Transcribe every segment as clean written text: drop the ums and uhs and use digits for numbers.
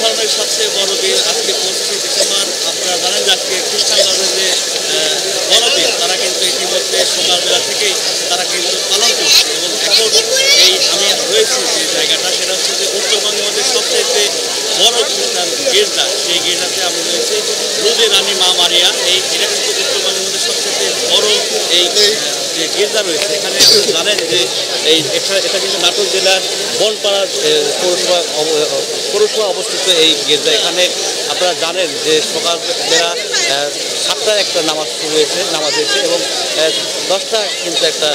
ধর্মের সবচেয়ে বড় দিন আজকে 25শে ডিসেম্বর। আপনারা জানেন যে আজকে খ্রিস্টান ধর্মের যে বড়দিন, তারা কিন্তু ইতিমধ্যে সকালবেলা থেকেই তারা কিন্তু পালন করছে। এবং এখন এই আমি রয়েছি যে জায়গাটা, সেটা হচ্ছে যে উত্তরবঙ্গের মধ্যে সবচাইতে বড় খ্রিস্টান গির্জা, সেই গির্জাতে আমি রয়েছি। লুদে রানী মা মারিয়া, এটা কিন্তু উত্তরবঙ্গের মধ্যে সবচেয়ে বড় এই যে গির্জা রয়েছে। এখানে আপনারা জানেন যে এটা কিন্তু নাটোর জেলার বনপাড়া পৌরসভা অবস্থিত এই গির্জা। এখানে আপনারা জানেন যে সকালবেলা 7টায় একটা নামাজ শুরু হয়েছে, নামাজ হয়েছে এবং 10টা কিন্তু একটা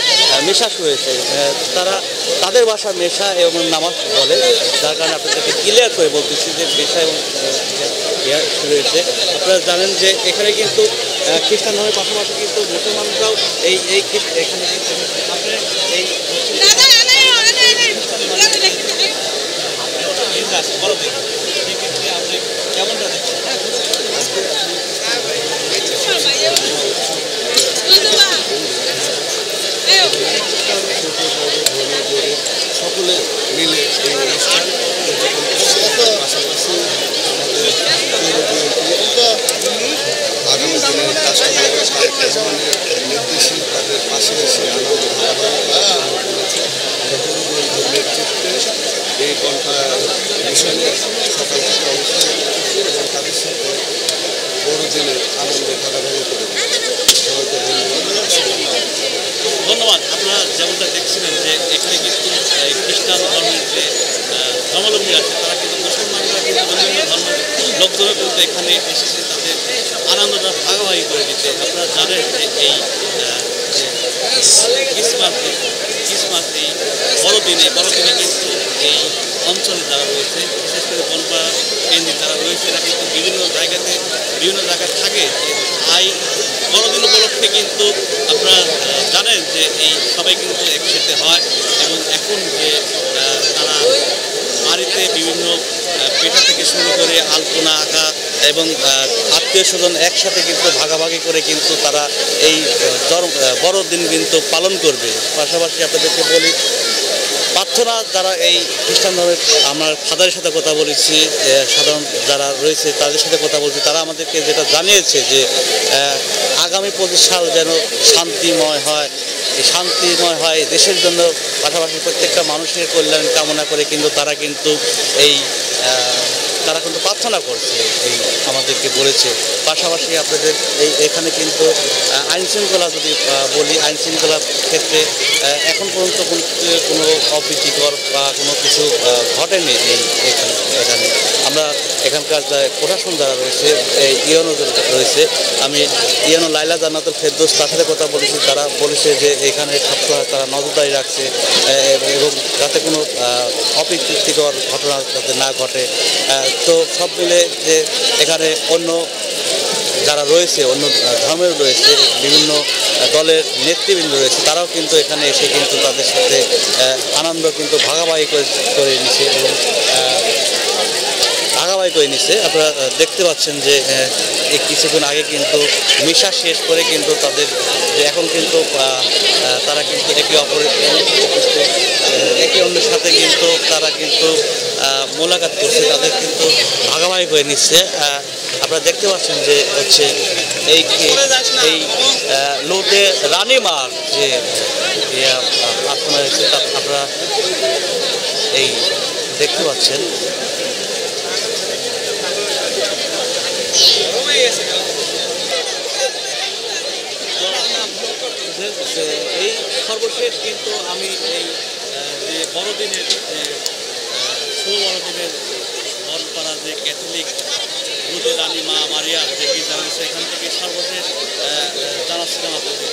মেশা শুরু হয়েছে। তাদের ভাষা মেশা এবং নামাজ বলে, যার কারণে আপনাদেরকে ক্লিয়ার করে বলতেছি যে মেশা এবং শুরু হয়েছে। আপনারা জানেন যে এখানে কিন্তু খ্রিস্টান ধর্মের পাশাপাশি কিন্তু মুসলমানরাও এখানে কিন্তু আপনার এই বড়দিন সেক্ষেত্রে আপনি কেমনটা দেখছেন? সকলে মিলে এই অনুষ্ঠান পাশাপাশি আগামী দিনের কাস্টমারের নির্দেশিত তাদের পাশে এসে আনন্দ করেছে। নেতৃত্বে এই ঘন্টা মিশনে সকাল থেকে অনুষ্ঠান এবং তাদের সাথে বড়দিনের আনন্দ ভাগাভাগি করে সবাইকে ধন্যবাদ। আপনারা যেমনটা দেখছিলেন যে এখানে কিন্তু খ্রিস্টান ধর্মের যে ধর্মাবলম্বী আছে, তারা কিন্তু মুসলমানরা কিন্তু বিভিন্ন ধর্মের লোকজনও কিন্তু এখানে এসেছে তাদের আনন্দটা ভাগাভাগি করে দিতে। আপনারা জানেন যে এই ক্রিসমাস এই বড়দিনে কিন্তু এই অঞ্চলে যারা রয়েছে, বিশেষ করে বনপাড়া কেন্দ্রে যারা রয়েছে, এরা কিন্তু বিভিন্ন জায়গায় থাকে। তাই বড়দিন উপলক্ষে কিন্তু আপনারা জানেন যে এই সবাই কিন্তু একসাথে হয় এবং এখন যে তারা বাড়িতে বিভিন্ন পিঠা থেকে শুরু করে আলপনা আঁকা এবং আত্মীয় স্বজন একসাথে কিন্তু ভাগাভাগি করে কিন্তু তারা এই বড়দিন কিন্তু পালন করবে। পাশাপাশি আপনাদেরকে বলি, প্রার্থনা যারা এই খ্রিস্টান ধর্মের আমার ফাদারের সাথে কথা বলেছি, সাধারণ যারা রয়েছে তাদের সাথে কথা বলছি, তারা আমাদেরকে যেটা জানিয়েছে যে আগামী 25 সাল যেন শান্তিময় হয় দেশের জন্য, পাশাপাশি প্রত্যেকটা মানুষের কল্যাণ কামনা করে কিন্তু তারা কিন্তু প্রার্থনা করছে, এই আমাদেরকে বলেছে। পাশাপাশি আপনাদের এখানে কিন্তু আইনশৃঙ্খলা যদি বলি, আইনশৃঙ্খলার ক্ষেত্রে এখন পর্যন্ত কোনো অপ্রীতিকর বা কোনো কিছু ঘটেনি এখানে। আমরা এখানকার প্রশাসন যারা রয়েছে, ইয়নো রয়েছে, আমি ইয়নো লাইলা জান্নাতুল ফেরদৌস, তার সাথে কথা বলেছি। তারা বলেছে যে এখানে সবসময় তারা নজরদারি রাখছে এবং যাতে কোনো অপ্রীতিকর ঘটনা যাতে না ঘটে। তো সব মিলে যে এখানে অন্য যারা রয়েছে, অন্য ধর্মের রয়েছে, বিভিন্ন দলের নেতৃবৃন্দ রয়েছে, তারাও কিন্তু এখানে এসে কিন্তু তাদের সাথে আনন্দ কিন্তু ভাগাভাগি করে নিছে এবং আপনারা দেখতে পাচ্ছেন যে কিছুক্ষণ আগে কিন্তু মিশা শেষ করে কিন্তু তাদের এখন কিন্তু তারা কিন্তু একে অন্যের সাথে কিন্তু তারা কিন্তু মোলাকাত করছে, তাদের কিন্তু ভাগাভাগি করে নিচ্ছে। আপনারা দেখতে পাচ্ছেন যে হচ্ছে এই লুদে রানীমার যে প্রার্থনা হয়েছে, আপনারা এই দেখতে পাচ্ছেন। এই সর্বশেষ কিন্তু আমি এই যে বড়দিনের শুভ বড়দিনের বনপাড়া যে ক্যাথলিক লুদে রানী মা মারিয়া যে গির্জা রয়েছে, এখান থেকে সর্বশেষ জানাচ্ছিলাম আপনাদের।